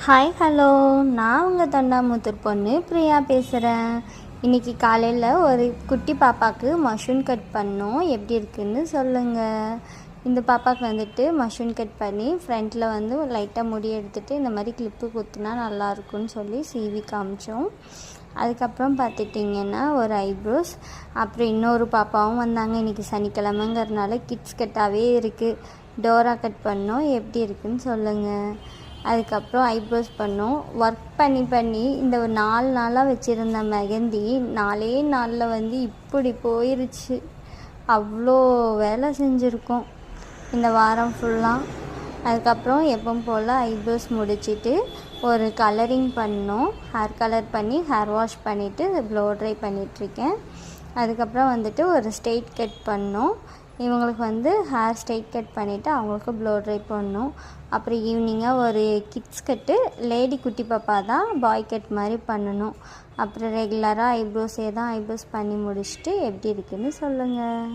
Hi hello, நான் உங்கள் தொண்டாமுத்தூர் பொண்ணு பிரியா பேசுகிறேன். இன்றைக்கி காலையில் ஒரு குட்டி பாப்பாவுக்கு மஷ்ரூம் கட் பண்ணோம். எப்படி இருக்குதுன்னு சொல்லுங்கள். இந்த பாப்பாவுக்கு வந்துட்டு மஷ்ரூம் கட் பண்ணி ஃப்ரண்ட்டில் வந்து லைட்டாக முடி எடுத்துகிட்டு இந்த மாதிரி கிளிப்பு குத்துனா நல்லாயிருக்குன்னு சொல்லி சீவி காமிச்சோம். அதுக்கப்புறம் பார்த்துட்டிங்கன்னா ஒரு ஐப்ரோஸ், அப்புறம் இன்னொரு பாப்பாவும் வந்தாங்க. இன்றைக்கி சனிக்கிழமைங்கிறதுனால கிட்ஸ் கட்டாகவே இருக்குது. டோரா கட் பண்ணோம். எப்படி இருக்குதுன்னு சொல்லுங்கள். அதுக்கப்புறம் ஐப்ரோஸ் பண்ணோம். ஒர்க் பண்ணி இந்த ஒரு 4 நாளாக வச்சுருந்த மெஹந்தி 4 நாளில் வந்து இப்படி போயிருச்சு. அவ்வளோ வேலை செஞ்சுருக்கோம் இந்த வாரம் ஃபுல்லாக. அதுக்கப்புறம் எப்பவும் போல் ஐப்ரோஸ் முடிச்சுட்டு ஒரு கலரிங் பண்ணோம். ஹேர் கலர் பண்ணி ஹேர் வாஷ் பண்ணிவிட்டு ப்ளோ ட்ரை பண்ணிகிட்ருக்கேன். அதுக்கப்புறம் வந்துட்டு ஒரு ஸ்ட்ரெயிட் கட் பண்ணோம். இவங்களுக்கு வந்து ஹேர் ஸ்ட்ரெயிட் கட் பண்ணிவிட்டு அவங்களுக்கு ப்ளோ ட்ரை பண்ணோம். அப்புறம் ஈவினிங்காக ஒரு கிட்ஸ் கட்டு, லேடி குட்டி பாப்பா தான் பாய் கட் மாதிரி பண்ணணும். அப்புறம் ரெகுலராக ஐப்ரோஸே தான் ஐப்ரோஸ் பண்ணி முடிச்சுட்டு எப்படி இருக்குதுன்னு சொல்லுங்கள்.